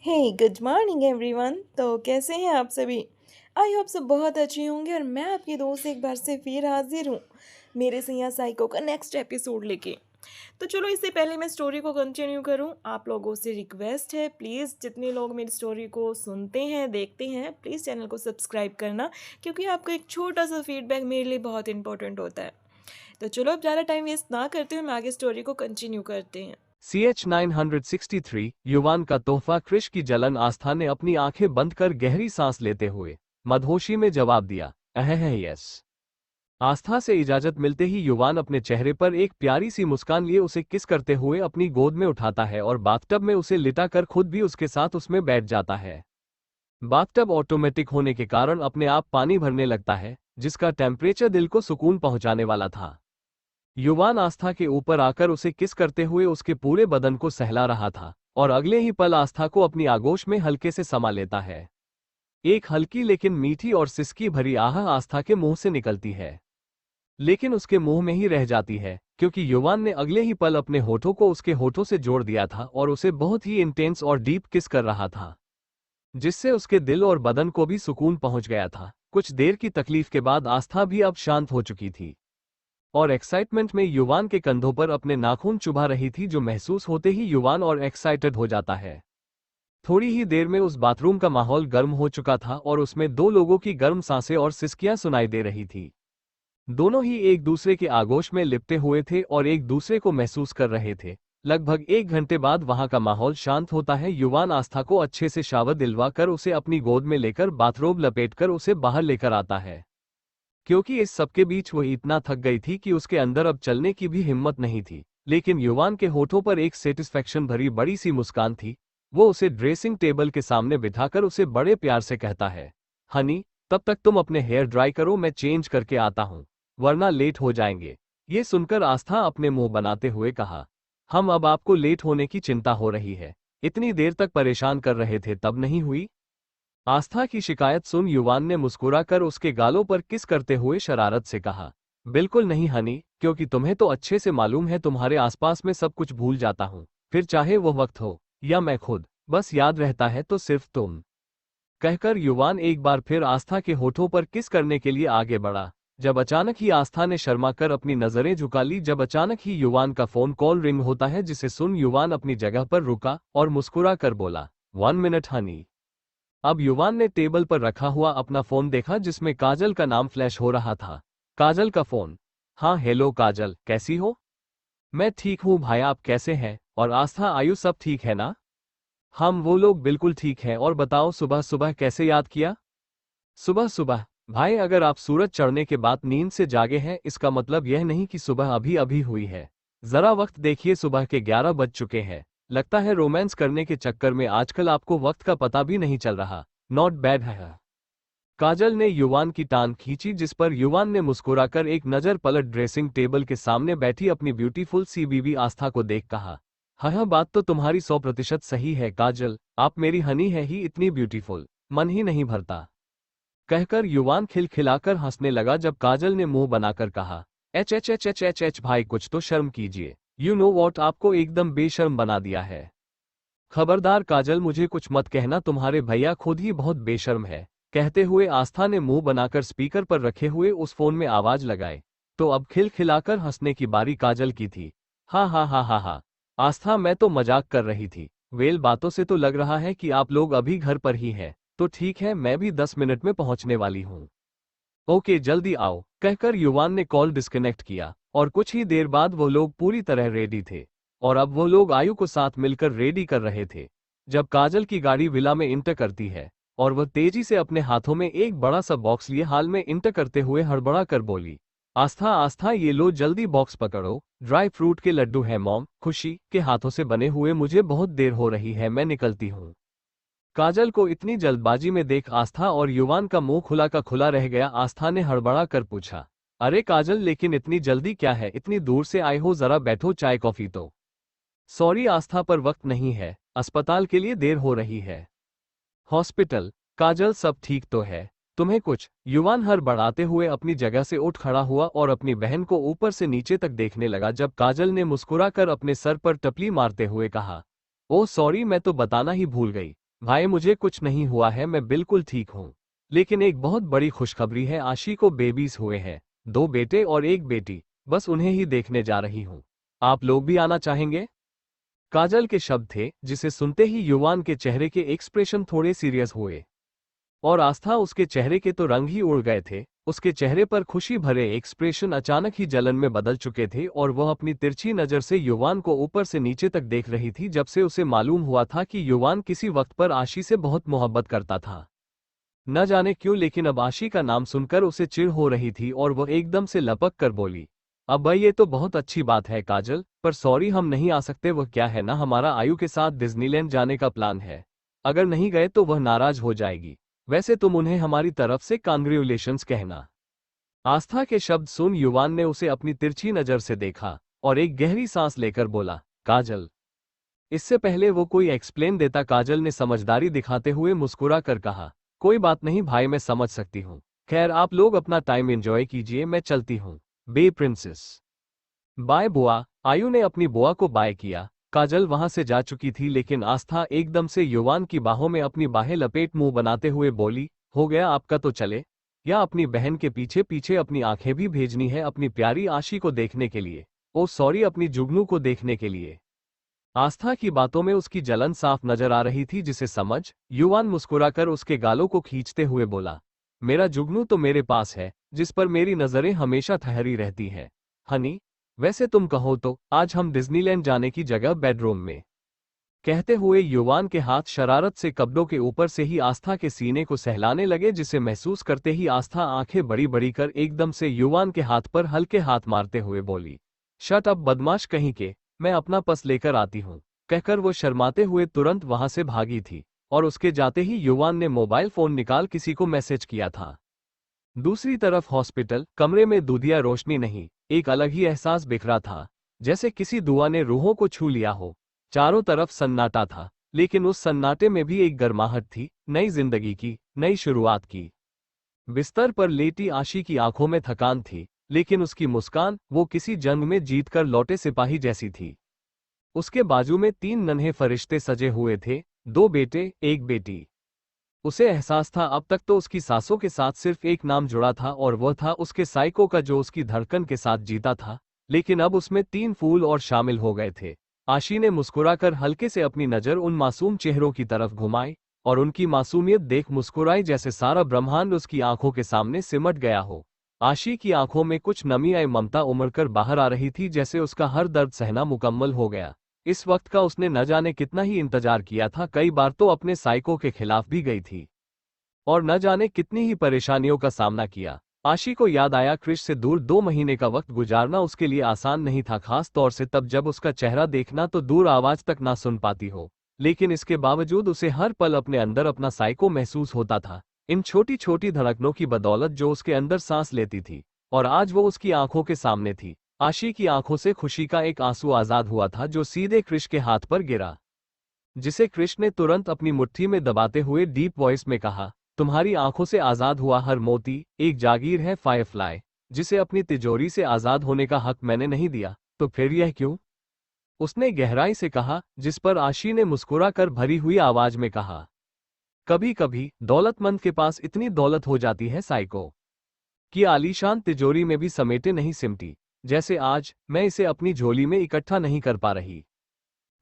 हे good morning everyone. तो कैसे हैं आप सभी? आई होप सब बहुत अच्छे होंगे और मैं आपकी दोस्त एक बार से फिर हाजिर हूँ मेरे सैया साइको का नेक्स्ट एपिसोड लेके। तो चलो इससे पहले मैं स्टोरी को कंटिन्यू करूँ, आप लोगों से रिक्वेस्ट है प्लीज़ जितने लोग मेरी स्टोरी को सुनते हैं देखते हैं प्लीज़ चैनल को सब्सक्राइब करना, क्योंकि आपका एक छोटा सा फीडबैक मेरे लिए बहुत इंपॉर्टेंट होता है। तो चलो अब ज़्यादा टाइम वेस्ट ना करते हुए हम आगे स्टोरी को कंटिन्यू करते हैं। CH-963 युवान का तोहफा क्रिश की जलन आस्था ने अपनी आंखें बंद कर गहरी सांस लेते हुए मदहोशी में जवाब दिया, यस। आस्था से इजाजत मिलते ही युवान अपने चेहरे पर एक प्यारी सी मुस्कान लिए उसे किस करते हुए अपनी गोद में उठाता है और बाथटब में उसे लिटा कर खुद भी उसके साथ उसमें बैठ जाता है। बाथटब ऑटोमेटिक होने के कारण अपने आप पानी भरने लगता है, जिसका टेम्परेचर दिल को सुकून पहुंचाने वाला था। युवान आस्था के ऊपर आकर उसे किस करते हुए उसके पूरे बदन को सहला रहा था और अगले ही पल आस्था को अपनी आगोश में हल्के से समा लेता है। एक हल्की लेकिन मीठी और सिसकी भरी आह आस्था के मुंह से निकलती है, लेकिन उसके मुंह में ही रह जाती है, क्योंकि युवान ने अगले ही पल अपने होठों को उसके होठों से जोड़ दिया था और उसे बहुत ही इंटेंस और डीप किस कर रहा था, जिससे उसके दिल और बदन को भी सुकून पहुंच गया था। कुछ देर की तकलीफ के बाद आस्था भी अब शांत हो चुकी थी और एक्साइटमेंट में युवान के कंधों पर अपने नाखून चुभा रही थी, जो महसूस होते ही युवान और एक्साइटेड हो जाता है। थोड़ी ही देर में उस बाथरूम का माहौल गर्म हो चुका था और उसमें दो लोगों की गर्म सांसें और सिसकियां सुनाई दे रही थी। दोनों ही एक दूसरे के आगोश में लिपटे हुए थे और एक दूसरे को महसूस कर रहे थे। लगभग 1 घंटे बाद वहां का माहौल शांत होता है। युवान आस्था को अच्छे से शावर दिलवा कर उसे अपनी गोद में लेकर बाथरोब लपेटकर उसे बाहर लेकर आता है, क्योंकि इस सबके बीच वह इतना थक गई थी कि उसके अंदर अब चलने की भी हिम्मत नहीं थी। लेकिन युवान के होठों पर एक सेटिस्फैक्शन भरी बड़ी सी मुस्कान थी। वो उसे ड्रेसिंग टेबल के सामने बिठाकर उसे बड़े प्यार से कहता है, हनी, तब तक तुम अपने हेयर ड्राई करो, मैं चेंज करके आता हूँ, वरना लेट हो जाएंगे। ये सुनकर आस्था अपने मुंह बनाते हुए कहा, हम अब आपको लेट होने की चिंता हो रही है, इतनी देर तक परेशान कर रहे थे तब नहीं हुई। आस्था की शिकायत सुन युवान ने मुस्कुराकर उसके गालों पर किस करते हुए शरारत से कहा, बिल्कुल नहीं हनी, क्योंकि तुम्हें तो अच्छे से मालूम है तुम्हारे आसपास में सब कुछ भूल जाता हूँ, फिर चाहे वो वक्त हो या मैं खुद, बस याद रहता है तो सिर्फ तुम। कहकर युवान एक बार फिर आस्था के होठों पर किस करने के लिए आगे बढ़ा। जब अचानक ही आस्था ने शर्माकर अपनी नजरें झुका ली। जब अचानक ही युवान का फोन कॉल रिंग होता है, जिसे सुन युवान अपनी जगह पर रुका और मुस्कुरा कर बोला, 1 मिनट हनी। अब युवान ने टेबल पर रखा हुआ अपना फोन देखा, जिसमें काजल का नाम फ्लैश हो रहा था। काजल का फोन। हाँ हेलो काजल, कैसी हो? मैं ठीक हूँ भाई, आप कैसे हैं? और आस्था, आयु सब ठीक है ना? हम वो लोग बिल्कुल ठीक हैं। और बताओ सुबह सुबह कैसे याद किया? सुबह सुबह? भाई अगर आप सूरज चढ़ने के बाद नींद से जागे हैं, इसका मतलब यह नहीं कि सुबह अभी अभी हुई है। जरा वक्त देखिए, सुबह के 11 बज चुके हैं। लगता है रोमांस करने के चक्कर में आजकल आपको वक्त का पता भी नहीं चल रहा। नॉट बैड है। काजल ने युवान की टांग खींची, जिस पर युवान ने मुस्कुराकर एक नजर पलट ड्रेसिंग टेबल के सामने बैठी अपनी ब्यूटीफुल सी बीवी आस्था को देख कहा, हाँ बात तो तुम्हारी 100% सही है काजल, आप मेरी हनी है ही इतनी ब्यूटीफुल, मन ही नहीं भरता। कहकर युवान खिलखिलाकर हंसने लगा। जब काजल ने मुंह बनाकर कहा, H H H H H H भाई कुछ तो शर्म कीजिए, यू नो वॉट, आपको एकदम बेशर्म बना दिया है। खबरदार काजल, मुझे कुछ मत कहना, तुम्हारे भैया खुद ही बहुत बेशर्म है। कहते हुए आस्था ने मुंह बनाकर स्पीकर पर रखे हुए उस फोन में आवाज लगाए। तो अब खिलखिलाकर हंसने की बारी काजल की थी। हा हा हा हा हा, आस्था मैं तो मजाक कर रही थी। वेल बातों से तो लग रहा है कि आप लोग अभी घर पर ही हैं, तो ठीक है, मैं भी 10 मिनट में पहुंचने वाली हूँ। ओके जल्दी आओ। कहकर युवान ने कॉल डिस्कनेक्ट किया और कुछ ही देर बाद वो लोग पूरी तरह रेडी थे और अब वो लोग आयु को साथ मिलकर रेडी कर रहे थे। जब काजल की गाड़ी विला में इंटर करती है और वह तेजी से अपने हाथों में एक बड़ा सा बॉक्स लिए हाल में इंटर करते हुए हड़बड़ा कर बोली, आस्था आस्था ये लो जल्दी बॉक्स पकड़ो, ड्राई फ्रूट के लड्डू है मॉम, खुशी के हाथों से बने हुए, मुझे बहुत देर हो रही है, मैं निकलती हूँ। काजल को इतनी जल्दबाजी में देख आस्था और युवान का मुंह खुला का खुला रह गया। आस्था ने हड़बड़ा कर पूछा, अरे काजल लेकिन इतनी जल्दी क्या है, इतनी दूर से आए हो, जरा बैठो, चाय कॉफी तो। सॉरी आस्था पर वक्त नहीं है, अस्पताल के लिए देर हो रही है। हॉस्पिटल? काजल सब ठीक तो है, तुम्हें कुछ? युवान हड़बड़ाते हुए अपनी जगह से उठ खड़ा हुआ और अपनी बहन को ऊपर से नीचे तक देखने लगा। जब काजल ने मुस्कुराकर अपने सर पर टपली मारते हुए कहा, ओह सॉरी, मैं तो बताना ही भूल गई, भाई मुझे कुछ नहीं हुआ है, मैं बिल्कुल ठीक हूँ। लेकिन एक बहुत बड़ी खुशखबरी है, आशी को बेबीज हुए हैं, 2 बेटे और 1 बेटी। बस उन्हें ही देखने जा रही हूँ। आप लोग भी आना चाहेंगे? काजल के शब्द थे, जिसे सुनते ही युवान के चेहरे के एक्सप्रेशन थोड़े सीरियस हुए। और आस्था, उसके चेहरे के तो रंग ही उड़ गए थे। उसके चेहरे पर खुशी भरे एक्सप्रेशन अचानक ही जलन में बदल चुके थे और वह अपनी तिरछी नजर से युवान को ऊपर से नीचे तक देख रही थी, जब से उसे मालूम हुआ था कि युवान किसी वक्त पर आशी से बहुत मोहब्बत करता था। न जाने क्यों, लेकिन अब आशी का नाम सुनकर उसे चिढ़ हो रही थी और वह एकदम से लपक कर बोली, अब भाई ये तो बहुत अच्छी बात है काजल, पर सॉरी हम नहीं आ सकते। वह क्या है ना, हमारा आयु के साथ डिज्नीलैंड जाने का प्लान है। अगर नहीं गए तो वह नाराज हो जाएगी। वैसे तुम उन्हें हमारी तरफ से कांग्रेचुलेशंस कहना। आस्था के शब्द सुन युवान ने उसे अपनी तिरछी नजर से देखा और एक गहरी सांस लेकर बोला, काजल। इससे पहले वो कोई एक्सप्लेन देता, काजल ने समझदारी दिखाते हुए मुस्कुरा कर कहा, कोई बात नहीं भाई, मैं समझ सकती हूँ। खैर आप लोग अपना टाइम एंजॉय कीजिए, मैं चलती हूँ। बे प्रिंसेस। बाय बुआ। आयु ने अपनी बुआ को बाय किया। काजल वहां से जा चुकी थी, लेकिन आस्था एकदम से युवान की बाहों में अपनी बाहें लपेट मुंह बनाते हुए बोली, हो गया आपका तो चले, या अपनी बहन के पीछे पीछे अपनी आंखें भी भेजनी है अपनी प्यारी आशी को देखने के लिए। ओ सॉरी, अपनी जुगनू को देखने के लिए। आस्था की बातों में उसकी जलन साफ नजर आ रही थी, जिसे समझ युवान मुस्कुराकर उसके गालों को खींचते हुए बोला, मेरा जुगनू तो मेरे पास है, जिस पर मेरी नजरें हमेशा ठहरी रहती हैं। हनी, वैसे तुम कहो तो आज हम डिज्नीलैंड जाने की जगह बेडरूम में। कहते हुए युवान के हाथ शरारत से कपड़ों के ऊपर से ही आस्था के सीने को सहलाने लगे, जिसे महसूस करते ही आस्था आंखें बड़ी बड़ी कर एकदम से युवान के हाथ पर हल्के हाथ मारते हुए बोली, शट अप बदमाश कहीं के, मैं अपना पस लेकर आती हूँ। कहकर वो शर्माते हुए तुरंत वहां से भागी थी और उसके जाते ही युवान ने मोबाइल फोन निकाल किसी को मैसेज किया था। दूसरी तरफ हॉस्पिटल कमरे में दूधिया रोशनी नहीं, एक अलग ही एहसास बिखरा था, जैसे किसी दुआ ने रूहों को छू लिया हो। चारों तरफ सन्नाटा था, लेकिन उस सन्नाटे में भी एक गर्माहट थी, नई जिंदगी की, नई शुरुआत की। बिस्तर पर लेटी आशी की आंखों में थकान थी, लेकिन उसकी मुस्कान वो किसी जंग में जीतकर लौटे सिपाही जैसी थी। उसके बाजू में 3 नन्हे फरिश्ते सजे हुए थे, 2 बेटे 1 बेटी। उसे एहसास था अब तक तो उसकी सांसों के साथ सिर्फ एक नाम जुड़ा था और वह था उसके साइको का, जो उसकी धड़कन के साथ जीता था, लेकिन अब उसमें 3 फूल और शामिल हो गए थे। आशी ने मुस्कुराकर हल्के से अपनी नजर उन मासूम चेहरों की तरफ घुमाई और उनकी मासूमियत देख मुस्कुराई, जैसे सारा ब्रह्मांड उसकी आंखों के सामने सिमट गया हो। आशी की आंखों में कुछ नमी आई, ममता उमड़कर बाहर आ रही थी, जैसे उसका हर दर्द सहना मुकम्मल हो गया। इस वक्त का उसने न जाने कितना ही इंतजार किया था, कई बार तो अपने साइको के खिलाफ भी गई थी और न जाने कितनी ही परेशानियों का सामना किया। आशी को याद आया, क्रिश से दूर 2 महीने का वक्त गुजारना उसके लिए आसान नहीं था, खास तौर से तब जब उसका चेहरा देखना तो दूर आवाज तक ना सुन पाती हो। लेकिन इसके बावजूद उसे हर पल अपने अंदर अपना साइको महसूस होता था, इन छोटी छोटी धड़कनों की बदौलत जो उसके अंदर सांस लेती थी, और आज वो उसकी आंखों के सामने थी। आशी की आंखों से खुशी का एक आंसू आजाद हुआ था, जो सीधे क्रिश के हाथ पर गिरा, जिसे क्रिश ने तुरंत अपनी मुट्ठी में दबाते हुए डीप वॉइस में कहा, तुम्हारी आंखों से आजाद हुआ हर मोती एक जागीर है फायरफ्लाई, जिसे अपनी तिजोरी से आजाद होने का हक मैंने नहीं दिया, तो फिर यह क्यों? उसने गहराई से कहा, जिस पर आशी ने मुस्कुराकर भरी हुई आवाज में कहा, कभी कभी दौलतमंद के पास इतनी दौलत हो जाती है साइको, कि आलीशान तिजोरी में भी समेटे नहीं सिमटी, जैसे आज मैं इसे अपनी झोली में इकट्ठा नहीं कर पा रही।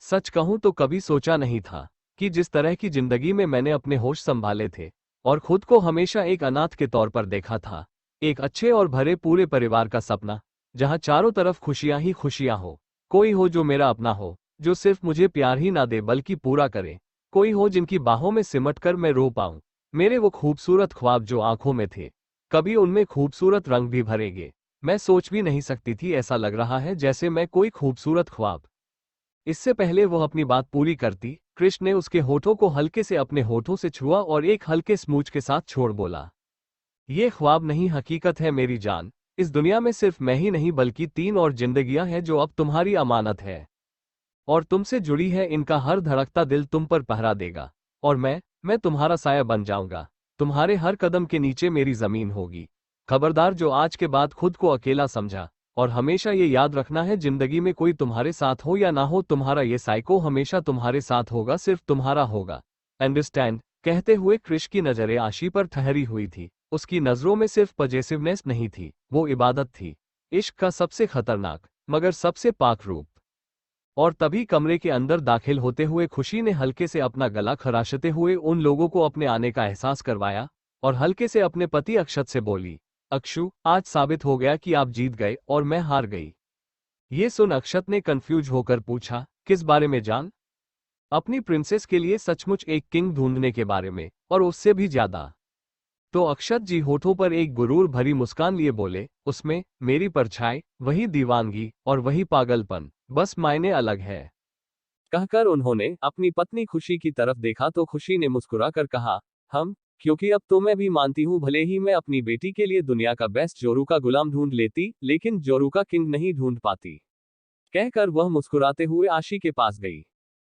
सच कहूं तो कभी सोचा नहीं था कि जिस तरह की जिंदगी में मैंने अपने होश संभाले थे और खुद को हमेशा एक अनाथ के तौर पर देखा था, एक अच्छे और भरे पूरे परिवार का सपना, जहां चारों तरफ खुशियां ही खुशियां हो, कोई हो जो मेरा अपना हो, जो सिर्फ मुझे प्यार ही ना दे बल्कि पूरा करे, कोई हो जिनकी बाहों में सिमट कर मैं रो पाऊं। मेरे वो खूबसूरत ख्वाब जो आंखों में थे, कभी उनमें खूबसूरत रंग भी भरेंगे। मैं सोच भी नहीं सकती थी, ऐसा लग रहा है जैसे मैं कोई खूबसूरत ख्वाब। इससे पहले वह अपनी बात पूरी करती, कृष्ण ने उसके होठों को हल्के से अपने होठों से छुआ और एक हल्के स्मूच के साथ छोड़ बोला, ये ख्वाब नहीं हकीकत है मेरी जान। इस दुनिया में सिर्फ मैं ही नहीं बल्कि 3 और जिंदगियां हैं जो अब तुम्हारी अमानत है और तुमसे जुड़ी है, इनका हर धड़कता दिल तुम पर पहरा देगा और मैं तुम्हारा साया बन जाऊंगा। तुम्हारे हर कदम के नीचे मेरी जमीन होगी। खबरदार जो आज के बाद खुद को अकेला समझा, और हमेशा ये याद रखना है, जिंदगी में कोई तुम्हारे साथ हो या ना हो, तुम्हारा ये साइको हमेशा तुम्हारे साथ होगा, सिर्फ तुम्हारा होगा। अंडरस्टैंड कहते हुए क्रिश की नजरें आशी पर ठहरी हुई थी। उसकी नजरों में सिर्फ पजेसिवनेस नहीं थी, वो इबादत थी। इश्क का सबसे खतरनाक मगर सबसे पाक रूप। और तभी कमरे के अंदर दाखिल होते हुए खुशी ने हल्के से अपना गला खराशते हुए उन लोगों को अपने आने का एहसास करवाया और हल्के से अपने पति अक्षत से बोली, अक्षु, आज साबित हो गया कि आप जीत गए और मैं हार गई। ये सुन अक्षत ने कंफ्यूज होकर पूछा, किस बारे में जान? अपनी प्रिंसेस के लिए सचमुच एक किंग ढूंढने के बारे में, और उससे भी ज्यादा। तो अक्षत जी होठों पर एक गुरूर भरी मुस्कान लिए बोले, उसमें मेरी परछाई, वही दीवानगी और वही पागलपन, बस मायने अलग है। कहकर उन्होंने अपनी पत्नी खुशी की तरफ देखा तो खुशी ने मुस्कुरा कर कहा, हम, क्योंकि अब तो मैं भी मानती हूँ भले ही मैं अपनी बेटी के लिए दुनिया का बेस्ट जोरू का गुलाम ढूंढ लेती, लेकिन जोरू का किंग नहीं ढूंढ पाती। कहकर वह मुस्कुराते हुए आशी के पास गई।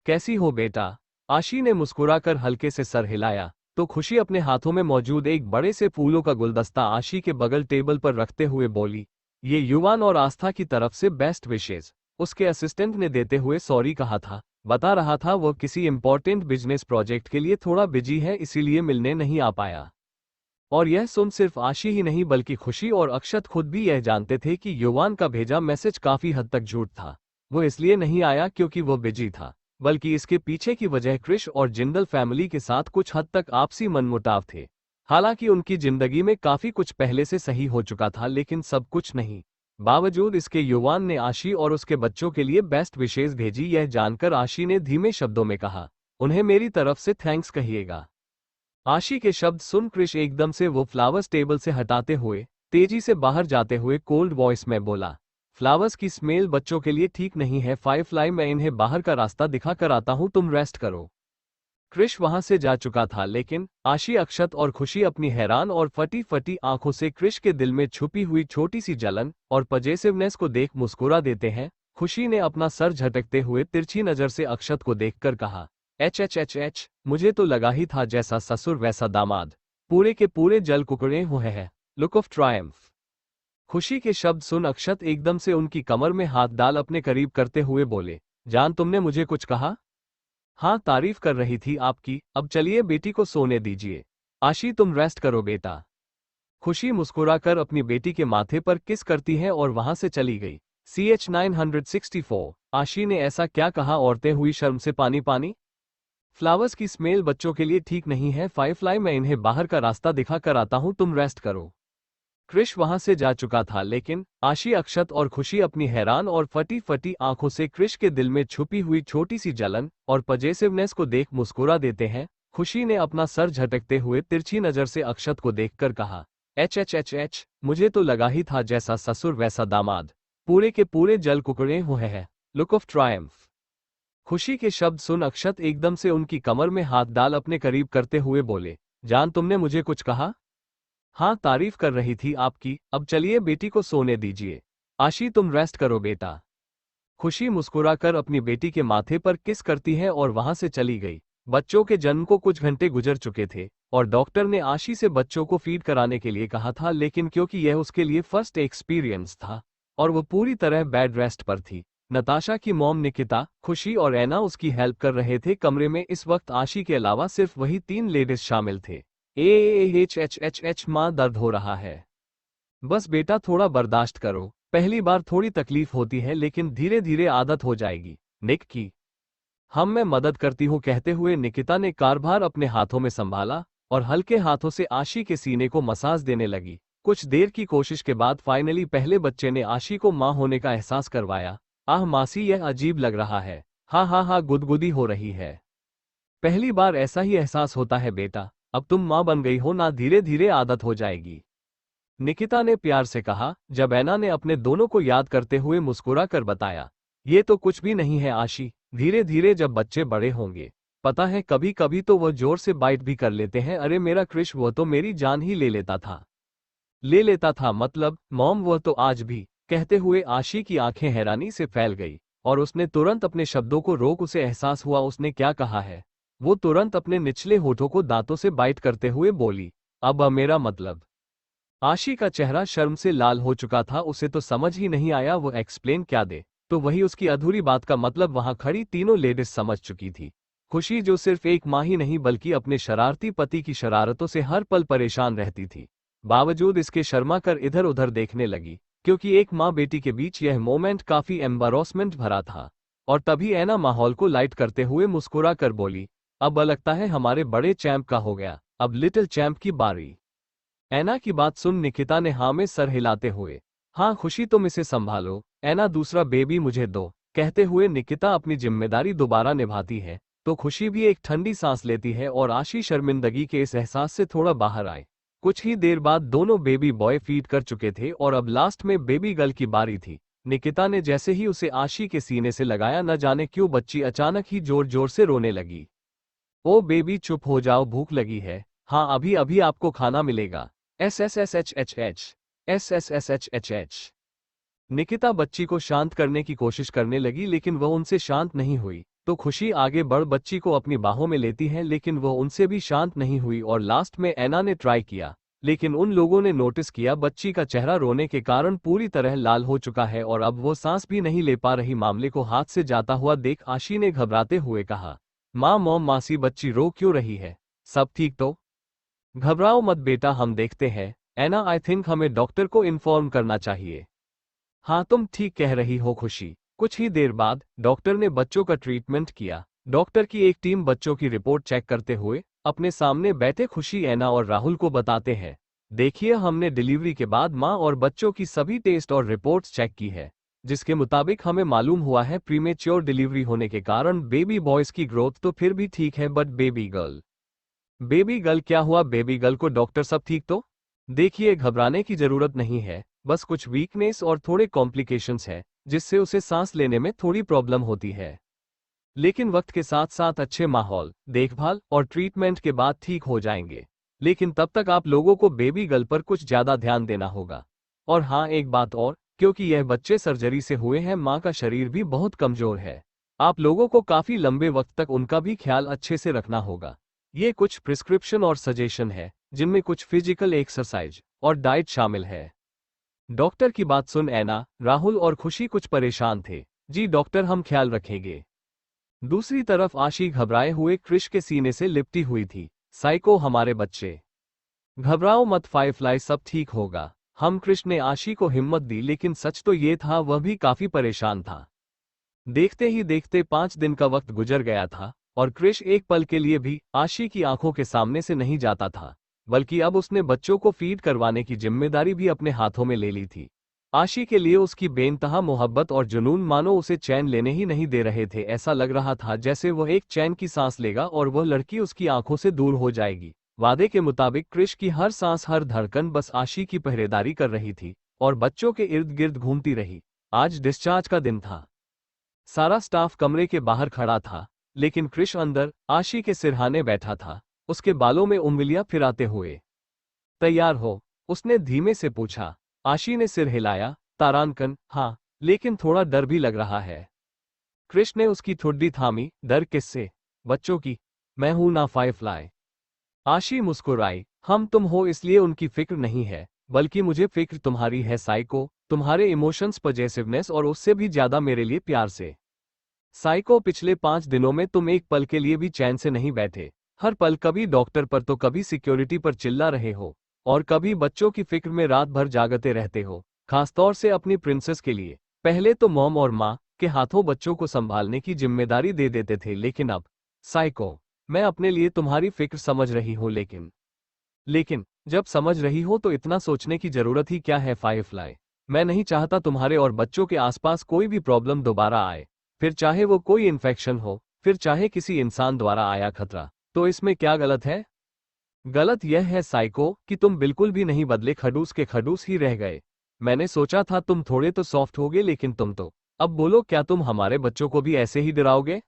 कैसी हो बेटा? आशी ने मुस्कुराकर हल्के से सर हिलाया तो खुशी अपने हाथों में मौजूद एक बड़े से फूलों का गुलदस्ता आशी के बगल टेबल पर रखते हुए बोली, ये युवान और आस्था की तरफ से बेस्ट विशेष। उसके असिस्टेंट ने देते हुए सॉरी कहा था, बता रहा था वो किसी इंपॉर्टेंट बिजनेस प्रोजेक्ट के लिए थोड़ा बिजी है इसीलिए मिलने नहीं आ पाया। और यह सुन सिर्फ आशी ही नहीं बल्कि खुशी और अक्षत खुद भी यह जानते थे कि युवान का भेजा मैसेज काफी हद तक झूठ था। वो इसलिए नहीं आया क्योंकि वो बिजी था, बल्कि इसके पीछे की वजह क्रिश और जिंदल फैमिली के साथ कुछ हद तक आपसी मनमुटाव थे। हालांकि उनकी जिंदगी में काफी कुछ पहले से सही हो चुका था, लेकिन सब कुछ नहीं। बावजूद इसके युवान ने आशी और उसके बच्चों के लिए बेस्ट विशेष भेजी। यह जानकर आशी ने धीमे शब्दों में कहा, उन्हें मेरी तरफ से थैंक्स कहिएगा। आशी के शब्द सुन क्रिश एकदम से वो फ्लावर्स टेबल से हटाते हुए तेजी से बाहर जाते हुए कोल्ड वॉइस में बोला, फ्लावर्स की स्मेल बच्चों के लिए ठीक नहीं है फायरफ्लाई, मैं इन्हें बाहर का रास्ता दिखा कर आता हूं, तुम रेस्ट करो। क्रिश वहां से जा चुका था, लेकिन आशी, अक्षत और खुशी अपनी हैरान और फटी फटी आंखों से क्रिश के दिल में छुपी हुई छोटी सी जलन और पजेसिवनेस को देख मुस्कुरा देते हैं। खुशी ने अपना सर झटकते हुए तिरछी नजर से अक्षत को देखकर कहा, एच एच एच एच, मुझे तो लगा ही था जैसा ससुर वैसा दामाद, पूरे के पूरे जल कुकड़े हुए हैं। Look of Triumph. खुशी के शब्द सुन अक्षत एकदम से उनकी कमर में हाथ डाल अपने करीब करते हुए बोले, जान तुमने मुझे कुछ कहा? हाँ, तारीफ कर रही थी आपकी, अब चलिए बेटी को सोने दीजिए। आशी तुम रेस्ट करो बेटा। खुशी मुस्कुराकर अपनी बेटी के माथे पर किस करती है और वहां से चली गई। CH 964। आशी ने ऐसा क्या कहा? औरतें हुई शर्म से पानी पानी। फ्लावर्स की स्मेल बच्चों के लिए ठीक नहीं है फायरफ्लाई, मैं इन्हें बाहर का रास्ता दिखा कर आता हूं, तुम रेस्ट करो। क्रिश वहां से जा चुका था, लेकिन आशी, अक्षत और खुशी अपनी हैरान और फटी फटी आंखों से क्रिश के दिल में छुपी हुई छोटी सी जलन और पजेसिवनेस को देख मुस्कुरा देते हैं। खुशी ने अपना सर झटकते हुए तिरछी नजर से अक्षत को देखकर कहा, एच एच एच एच, मुझे तो लगा ही था जैसा ससुर वैसा दामाद, पूरे के पूरे जल कुकड़े हुए हैं। Look of Triumph. खुशी के शब्द सुन अक्षत एकदम से उनकी कमर में हाथ डाल अपने करीब करते हुए बोले, जान तुमने मुझे कुछ कहा? हाँ, तारीफ कर रही थी आपकी, अब चलिए बेटी को सोने दीजिए। आशी तुम रेस्ट करो बेटा। खुशी मुस्कुराकर अपनी बेटी के माथे पर किस करती है और वहां से चली गई। बच्चों के जन्म को कुछ घंटे गुजर चुके थे और डॉक्टर ने आशी से बच्चों को फीड कराने के लिए कहा था, लेकिन क्योंकि यह उसके लिए फर्स्ट एक्सपीरियंस था और वो पूरी तरह बेड रेस्ट पर थी। नताशा की मॉम निकिता, खुशी और ऐना उसकी हेल्प कर रहे थे। कमरे में इस वक्त आशी के अलावा सिर्फ वही 3 लेडीज शामिल थे। एच एच एच एच, माँ दर्द हो रहा है। बस बेटा थोड़ा बर्दाश्त करो, पहली बार थोड़ी तकलीफ होती है लेकिन धीरे धीरे आदत हो जाएगी। निक की, हम मैं मदद करती हूँ कहते हुए निकिता ने कारभार अपने हाथों में संभाला और हल्के हाथों से आशी के सीने को मसाज देने लगी। कुछ देर की कोशिश के बाद फाइनली पहले बच्चे ने आशी को माँ होने का एहसास करवाया। आह मासी, यह अजीब लग रहा है। हाँ, गुदगुदी हो रही है। पहली बार ऐसा ही एहसास होता है बेटा, अब तुम माँ बन गई हो ना, धीरे धीरे आदत हो जाएगी। निकिता ने प्यार से कहा, जब ऐना ने अपने दोनों को याद करते हुए मुस्कुरा कर बताया, ये तो कुछ भी नहीं है आशी, धीरे धीरे जब बच्चे बड़े होंगे, पता है कभी कभी तो वो जोर से बाइट भी कर लेते हैं। अरे मेरा क्रिश, वो तो मेरी जान ही ले लेता था मतलब मॉम, वो तो आज भी। कहते हुए आशी की आंखें हैरानी से फैल गई और उसने तुरंत अपने शब्दों को रोक, उसे एहसास हुआ उसने क्या कहा है। वो तुरंत अपने निचले होठों को दांतों से बाइट करते हुए बोली, अब मेरा मतलब। आशी का चेहरा शर्म से लाल हो चुका था, उसे तो समझ ही नहीं आया वो एक्सप्लेन क्या दे, तो वही उसकी अधूरी बात का मतलब वहां खड़ी तीनों लेडीज समझ चुकी थी। खुशी जो सिर्फ एक माँ ही नहीं बल्कि अपने शरारती पति की शरारतों से हर पल परेशान रहती थी, बावजूद इसके शर्मा कर इधर उधर देखने लगी, क्योंकि एक माँ बेटी के बीच यह मोमेंट काफी एम्बारोसमेंट भरा था। और तभी ऐना माहौल को लाइट करते हुए मुस्कुरा कर बोली, अब लगता है हमारे बड़े चैंप का हो गया, अब लिटिल चैंप की बारी। ऐना की बात सुन निकिता ने हाँ में सर हिलाते हुए, हाँ खुशी तुम इसे संभालो, ऐना दूसरा बेबी मुझे दो, कहते हुए निकिता अपनी जिम्मेदारी दोबारा निभाती है तो खुशी भी एक ठंडी सांस लेती है और आशी शर्मिंदगी के इस एहसास से थोड़ा बाहर आए। कुछ ही देर बाद दोनों बेबी बॉय फीड कर चुके थे और अब लास्ट में बेबी गर्ल की बारी थी। निकिता ने जैसे ही उसे आशी के सीने से लगाया, न जाने क्यों बच्ची अचानक ही जोर जोर से रोने लगी। ओ बेबी चुप हो जाओ, भूख लगी है, हाँ अभी अभी आपको खाना मिलेगा, S S S H H H S S S H H H. Nikita बच्ची को शांत करने की कोशिश करने लगी लेकिन वह उनसे शांत नहीं हुई, तो खुशी आगे बढ़ बच्ची को अपनी बाहों में लेती है लेकिन वह उनसे भी शांत नहीं हुई और लास्ट में ऐना ने ट्राई किया, लेकिन उन लोगों ने नोटिस किया बच्ची का चेहरा रोने के कारण पूरी तरह लाल हो चुका है और अब वो सांस भी नहीं ले पा रही। मामले को हाथ से जाता हुआ देख आशी ने घबराते हुए कहा, माँ मॉम मासी बच्ची रो क्यों रही है, सब ठीक तो? घबराओ मत बेटा, हम देखते हैं। ऐना आई थिंक हमें डॉक्टर को इन्फॉर्म करना चाहिए। हाँ तुम ठीक कह रही हो खुशी। कुछ ही देर बाद डॉक्टर ने बच्चों का ट्रीटमेंट किया। डॉक्टर की एक टीम बच्चों की रिपोर्ट चेक करते हुए अपने सामने बैठे खुशी, ऐना और राहुल को बताते हैं, देखिए हमने डिलीवरी के बाद माँ और बच्चों की सभी टेस्ट और रिपोर्ट्स चेक की है, जिसके मुताबिक हमें मालूम हुआ है प्रीमेच्योर डिलीवरी होने के कारण बेबी बॉयज की ग्रोथ तो फिर भी ठीक है, बट बेबी गर्ल क्या हुआ? बेबी गर्ल को डॉक्टर सब ठीक तो? देखिए घबराने की जरूरत नहीं है, बस कुछ वीकनेस और थोड़े कॉम्प्लिकेशंस है जिससे उसे सांस लेने में थोड़ी प्रॉब्लम होती है, लेकिन वक्त के साथ साथ अच्छे माहौल, देखभाल और ट्रीटमेंट के बाद ठीक हो जाएंगे। लेकिन तब तक आप लोगों को बेबी गर्ल पर कुछ ज्यादा ध्यान देना होगा। और हाँ एक बात और, क्योंकि यह बच्चे सर्जरी से हुए हैं, माँ का शरीर भी बहुत कमजोर है, आप लोगों को काफी लंबे वक्त तक उनका भी ख्याल अच्छे से रखना होगा। ये कुछ प्रिस्क्रिप्शन और सजेशन है जिनमें कुछ फिजिकल एक्सरसाइज और डाइट शामिल है। डॉक्टर की बात सुन ऐना, राहुल और खुशी कुछ परेशान थे। जी डॉक्टर, हम ख्याल रखेंगे। दूसरी तरफ आशी घबराए हुए क्रिश के सीने से लिपटी हुई थी। साइको हमारे बच्चे, घबराओ मत फायरफ्लाई, सब ठीक होगा। हम क्रिश ने आशी को हिम्मत दी, लेकिन सच तो ये था वह भी काफी परेशान था। देखते ही देखते 5 दिन का वक्त गुजर गया था और क्रिश एक पल के लिए भी आशी की आंखों के सामने से नहीं जाता था, बल्कि अब उसने बच्चों को फीड करवाने की जिम्मेदारी भी अपने हाथों में ले ली थी। आशी के लिए उसकी बेइंतहा मोहब्बत और जुनून मानो उसे चैन लेने ही नहीं दे रहे थे। ऐसा लग रहा था जैसे वह एक चैन की सांस लेगा और वह लड़की उसकी आंखों से दूर हो जाएगी। वादे के मुताबिक क्रिश की हर सांस, हर धड़कन बस आशी की पहरेदारी कर रही थी और बच्चों के इर्द गिर्द घूमती रही। आज डिस्चार्ज का दिन था। सारा स्टाफ कमरे के बाहर खड़ा था, लेकिन क्रिश अंदर आशी के सिरहाने बैठा था, उसके बालों में उंगलियां फिराते हुए। तैयार हो? उसने धीमे से पूछा। आशी ने सिर हिलाया। तारांकन, हाँ, लेकिन थोड़ा डर भी लग रहा है। क्रिश ने उसकी ठुड्डी थामी। डर किससे? बच्चों की। मैं हूं ना फायरफ्लाई। आशी मुस्कुराई। हम तुम हो इसलिए उनकी फिक्र नहीं है, बल्कि मुझे फिक्र तुम्हारी है साइको, तुम्हारे इमोशंस, पॉजेसिवनेस और उससे भी ज्यादा मेरे लिए प्यार से। साइको, पिछले 5 दिनों में तुम एक पल के लिए भी चैन से नहीं बैठे। हर पल कभी डॉक्टर पर तो कभी सिक्योरिटी पर चिल्ला रहे हो और कभी बच्चों की फिक्र में रात भर जागते रहते हो, खासतौर से अपनी प्रिंसेस के लिए। पहले तो मॉम और माँ के हाथों बच्चों को संभालने की जिम्मेदारी दे देते थे, लेकिन अब साइको, मैं अपने लिए तुम्हारी फिक्र समझ रही हूँ, लेकिन जब समझ रही हो तो इतना सोचने की जरूरत ही क्या है फायरफ्लाई। मैं नहीं चाहता तुम्हारे और बच्चों के आसपास कोई भी प्रॉब्लम दोबारा आए, फिर चाहे वो कोई इन्फेक्शन हो, फिर चाहे किसी इंसान द्वारा आया खतरा। तो इसमें क्या गलत है? गलत यह है साइको कि तुम बिल्कुल भी नहीं बदले, खड़ूस के खड़ूस ही रह गए। मैंने सोचा था तुम थोड़े तो सॉफ्ट होगे, लेकिन तुम तो। अब बोलो, क्या तुम हमारे बच्चों को भी ऐसे ही डराओगे?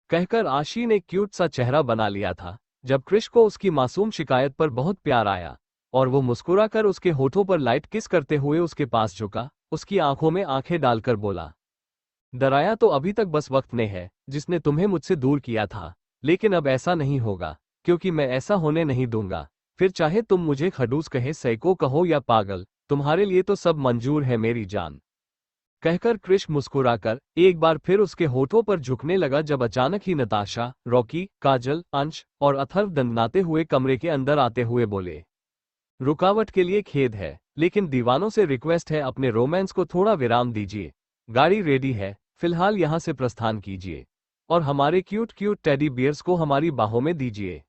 कहकर आशी ने क्यूट सा चेहरा बना लिया था। जब क्रिश को उसकी मासूम शिकायत पर बहुत प्यार आया और वो मुस्कुराकर उसके होठों पर लाइट किस करते हुए उसके पास झुका, उसकी आंखों में आंखें डालकर बोला, डराया तो अभी तक बस वक्त ने है जिसने तुम्हें मुझसे दूर किया था, लेकिन अब ऐसा नहीं होगा, क्योंकि मैं ऐसा होने नहीं दूंगा। फिर चाहे तुम मुझे खड़ूस कहे, सैको कहो या पागल, तुम्हारे लिए तो सब मंजूर है मेरी जान। कहकर क्रिश मुस्कुराकर एक बार फिर उसके होठों पर झुकने लगा जब अचानक ही नताशा, रॉकी, काजल, अंश और अथर्व दंडनाते हुए कमरे के अंदर आते हुए बोले, रुकावट के लिए खेद है, लेकिन दीवानों से रिक्वेस्ट है अपने रोमांस को थोड़ा विराम दीजिए। गाड़ी रेडी है, फिलहाल यहाँ से प्रस्थान कीजिए और हमारे क्यूट क्यूट टेडी बियर्स को हमारी बाहों में दीजिए।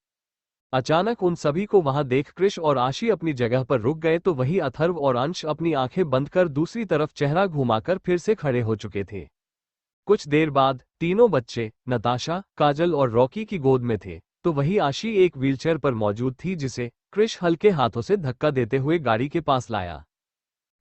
अचानक उन सभी को वहां देख क्रिश और आशी अपनी जगह पर रुक गए तो वही अथर्व और अंश अपनी आंखें बंद कर दूसरी तरफ चेहरा घुमाकर फिर से खड़े हो चुके थे। कुछ देर बाद तीनों बच्चे नताशा, काजल और रॉकी की गोद में थे, तो वही आशी एक व्हीलचेयर पर मौजूद थी जिसे क्रिश हल्के हाथों से धक्का देते हुए गाड़ी के पास लाया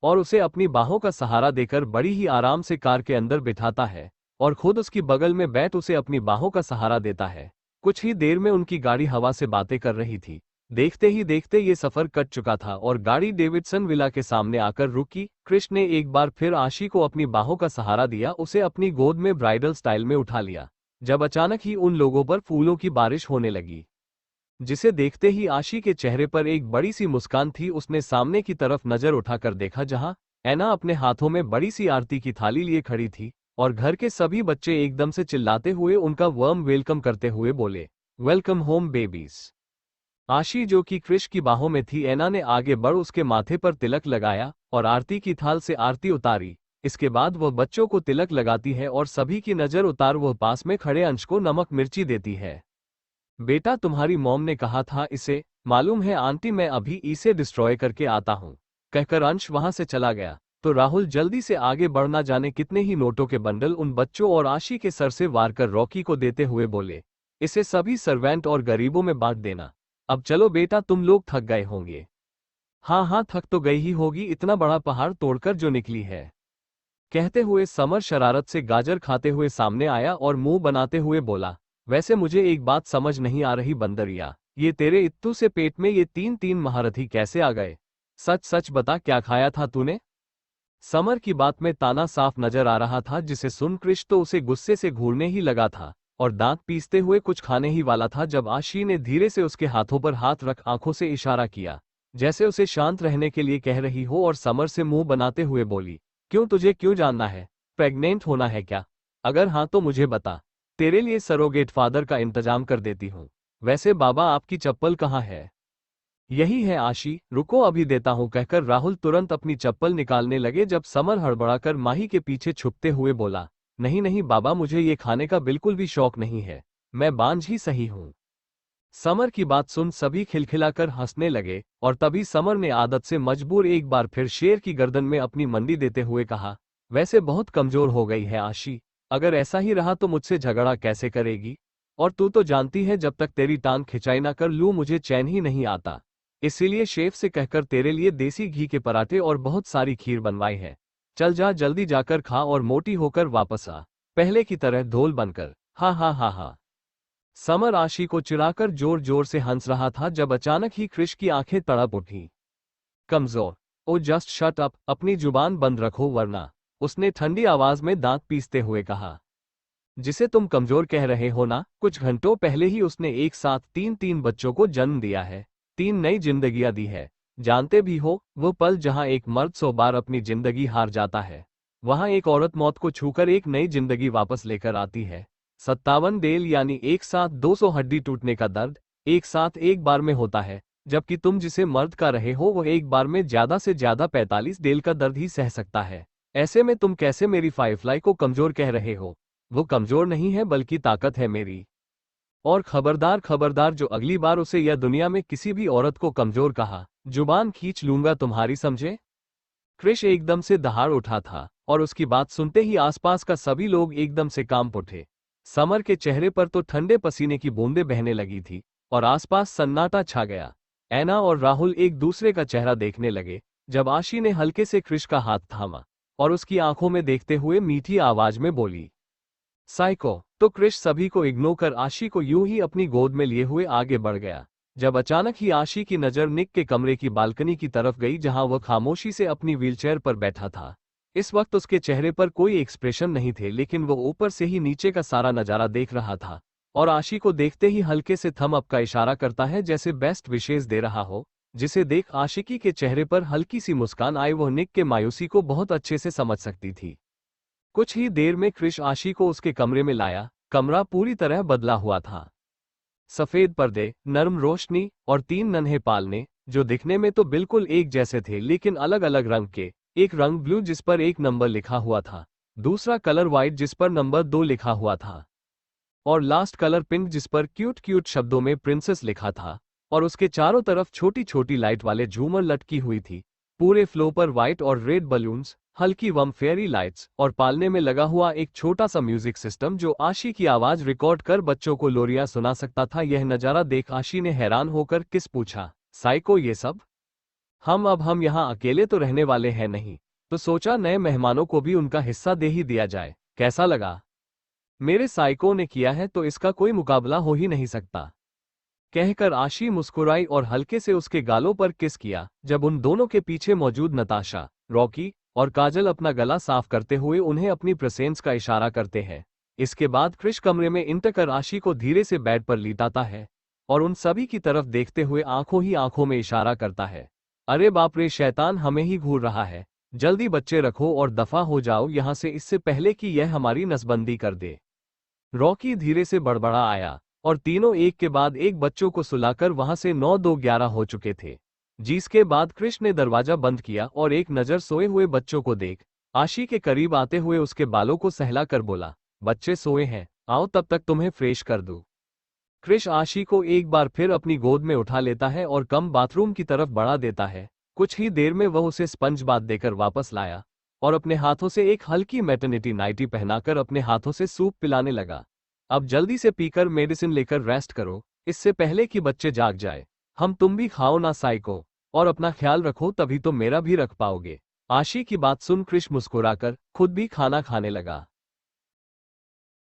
और उसे अपनी बाहों का सहारा देकर बड़ी ही आराम से कार के अंदर बिठाता है और खुद उसकी बगल में बैठ उसे अपनी बाहों का सहारा देता है। कुछ ही देर में उनकी गाड़ी हवा से बातें कर रही थी। देखते ही देखते ये सफर कट चुका था और गाड़ी डेविडसन विला के सामने आकर रुकी। क्रिश ने एक बार फिर आशी को अपनी बाहों का सहारा दिया, उसे अपनी गोद में ब्राइडल स्टाइल में उठा लिया, जब अचानक ही उन लोगों पर फूलों की बारिश होने लगी, जिसे देखते ही आशी के चेहरे पर एक बड़ी सी मुस्कान थी। उसने सामने की तरफ नजर उठाकर देखा जहां ऐना अपने हाथों में बड़ी सी आरती की थाली लिए खड़ी थी और घर के सभी बच्चे एकदम से चिल्लाते हुए उनका वार्म वेलकम करते हुए बोले, वेलकम होम बेबीज। आशी जो कि क्रिश की बाहों में थी, ऐना ने आगे बढ़ उसके माथे पर तिलक लगाया और आरती की थाल से आरती उतारी। इसके बाद वह बच्चों को तिलक लगाती है और सभी की नजर उतार वह पास में खड़े अंश को नमक मिर्ची देती है। बेटा, तुम्हारी मॉम ने कहा था इसे, मालूम है आंटी, मैं अभी इसे डिस्ट्रॉय करके आता हूँ, कहकर अंश वहां से चला गया। तो राहुल जल्दी से आगे बढ़ना जाने कितने ही नोटों के बंडल उन बच्चों और आशी के सर से वार कर रॉकी को देते हुए बोले, इसे सभी सर्वेंट और गरीबों में बांट देना। अब चलो बेटा, तुम लोग थक गए होंगे। हाँ हाँ, थक तो गई ही होगी, इतना बड़ा पहाड़ तोड़कर जो निकली है। कहते हुए समर शरारत से गाजर खाते हुए सामने आया और मुंह बनाते हुए बोला, वैसे मुझे एक बात समझ नहीं आ रही बंदरिया, ये तेरे इत्तू से पेट में ये तीन तीन महारथी कैसे आ गए? सच सच बता, क्या खाया था तूने? समर की बात में ताना साफ नजर आ रहा था, जिसे सुन क्रिश तो उसे गुस्से से घूरने ही लगा था और दांत पीसते हुए कुछ खाने ही वाला था जब आशी ने धीरे से उसके हाथों पर हाथ रख आंखों से इशारा किया, जैसे उसे शांत रहने के लिए कह रही हो, और समर से मुंह बनाते हुए बोली, क्यों, तुझे क्यों जानना है? प्रेग्नेंट होना है क्या? अगर हाँ तो मुझे बता, तेरे लिए सरोगेट फादर का इंतजाम कर देती हूँ। वैसे बाबा, आपकी चप्पल कहाँ है? यही है आशी, रुको अभी देता हूँ, कहकर राहुल तुरंत अपनी चप्पल निकालने लगे जब समर हड़बड़ाकर माही के पीछे छुपते हुए बोला, नहीं नहीं बाबा, मुझे ये खाने का बिल्कुल भी शौक नहीं है, मैं बांझ ही सही हूँ। समर की बात सुन सभी खिलखिलाकर हंसने लगे और तभी समर ने आदत से मजबूर एक बार फिर शेर की गर्दन में अपनी मंडी देते हुए कहा, वैसे बहुत कमजोर हो गई है आशी, अगर ऐसा ही रहा तो मुझसे झगड़ा कैसे करेगी? और तू तो जानती है जब तक तेरी टांग खिंचाई ना कर लूं मुझे चैन ही नहीं आता। इसीलिए शेफ से कहकर तेरे लिए देसी घी के पराठे और बहुत सारी खीर बनवाई है। चल जा, जल्दी जाकर खा और मोटी होकर वापस आ, पहले की तरह ढोल बनकर। हा हा हा हा। समर आशी को चिढ़ाकर जोर जोर से हंस रहा था जब अचानक ही क्रिश की आंखें तड़प उठी। कमजोर, ओ जस्ट शट अप, अपनी जुबान बंद रखो वरना, उसने ठंडी आवाज में दांत पीसते हुए कहा। जिसे तुम कमजोर कह रहे हो ना, कुछ घंटों पहले ही उसने एक साथ तीन तीन बच्चों को जन्म दिया है, तीन नई जिंदगियां दी है। जानते भी हो, वो पल जहां एक मर्द 100 बार अपनी जिंदगी हार जाता है, वहां एक औरत मौत को छूकर एक नई जिंदगी वापस लेकर आती है। 57 डेल यानी एक साथ 200 हड्डी टूटने का दर्द एक साथ एक बार में होता है, जबकि तुम जिसे मर्द का रहे हो वो एक बार में ज्यादा से ज्यादा 45 डेल का दर्द ही सह सकता है। ऐसे में तुम कैसे मेरी फाइवफ्लाई को कमजोर कह रहे हो? वो कमजोर नहीं है बल्कि ताकत है मेरी। और खबरदार खबरदार, जो अगली बार उसे या दुनिया में किसी भी औरत को कमजोर कहा, जुबान खींच लूंगा तुम्हारी, समझे? क्रिश एकदम से दहाड़ उठा था और उसकी बात सुनते ही आसपास का सभी लोग एकदम से कांप उठे। समर के चेहरे पर तो ठंडे पसीने की बूंदें बहने लगी थी और आसपास सन्नाटा छा गया। ऐना और राहुल एक दूसरे का चेहरा देखने लगे जब आशी ने हल्के से क्रिश का हाथ थामा और उसकी आंखों में देखते हुए मीठी आवाज में बोली, साइको। तो क्रिश सभी को इग्नोर कर आशी को यूं ही अपनी गोद में लिए हुए आगे बढ़ गया, जब अचानक ही आशी की नजर निक के कमरे की बालकनी की तरफ गई जहां वह खामोशी से अपनी व्हीलचेयर पर बैठा था। इस वक्त उसके चेहरे पर कोई एक्सप्रेशन नहीं थे, लेकिन वह ऊपर से ही नीचे का सारा नजारा देख रहा था और आशी को देखते ही हल्के से थम अप का इशारा करता है जैसे बेस्ट विशेष दे रहा हो, जिसे देख आशिकी के चेहरे पर हल्की सी मुस्कान आई। वह निक के मायूसी को बहुत अच्छे से समझ सकती थी। कुछ ही देर में क्रिश आशी को उसके कमरे में लाया। कमरा पूरी तरह बदला हुआ था। सफेद पर्दे, नरम रोशनी और 3 नन्हे पालने जो दिखने में तो बिल्कुल एक जैसे थे लेकिन अलग अलग रंग के। एक रंग ब्लू जिस पर 1 नंबर लिखा हुआ था, दूसरा कलर व्हाइट जिस पर नंबर 2 लिखा हुआ था और लास्ट कलर पिंक जिस पर क्यूट क्यूट शब्दों में प्रिंसेस लिखा था। और उसके चारों तरफ छोटी छोटी लाइट वाले झूमर लटकी हुई थी। पूरे फ्लो पर व्हाइट और रेड बलून्स, हल्की वम फेयरी लाइट्स और पालने में लगा हुआ एक छोटा सा म्यूजिक सिस्टम जो आशी की आवाज रिकॉर्ड कर बच्चों को लोरियां सुना सकता था। यह नजारा देख आशी ने हैरान होकर किस पूछा, साइको ये सब? हम यहाँ अकेले तो रहने वाले हैं नहीं, तो सोचा नए मेहमानों को भी उनका हिस्सा दे ही दिया जाए। कैसा लगा? मेरे साइको ने किया है तो इसका कोई मुकाबला हो ही नहीं सकता, कहकर आशी मुस्कुराई और हल्के से उसके गालों पर किस किया। जब उन दोनों के पीछे मौजूद नताशा, रॉकी और काजल अपना गला साफ करते हुए उन्हें अपनी प्रेजेंस का इशारा करते हैं। इसके बाद क्रिश कमरे में इंटर कर आशी को धीरे से बेड पर लिटाता है और उन सभी की तरफ देखते हुए आंखों ही आंखों में इशारा करता है, अरे बाप रे, शैतान हमें ही घूर रहा है, जल्दी बच्चे रखो और दफा हो जाओ यहाँ से इससे पहले कि यह हमारी नसबंदी कर दे। रॉकी धीरे से बड़बड़ा आया और तीनों एक के बाद एक बच्चों को सुलाकर वहां से 9-2-11 हो चुके थे। जिसके बाद क्रिश ने दरवाजा बंद किया और एक नजर सोए हुए बच्चों को देख आशी के करीब आते हुए उसके बालों को सहला कर बोला, बच्चे सोए हैं, आओ तब तक तुम्हें फ्रेश कर दूं। क्रिश आशी को एक बार फिर अपनी गोद में उठा लेता है और कम बाथरूम की तरफ बढ़ा देता है। कुछ ही देर में वह उसे स्पंज बाथ देकर वापस लाया और अपने हाथों से एक हल्की मैटरनिटी नाइटी पहनाकर अपने हाथों से सूप पिलाने लगा। अब जल्दी से पीकर मेडिसिन लेकर रेस्ट करो, इससे पहले कि बच्चे जाग जाए। तुम भी खाओ ना साइको, और अपना ख्याल रखो तभी तो मेरा भी रख पाओगे। आशी की बात सुन क्रिश मुस्कुराकर खुद भी खाना खाने लगा।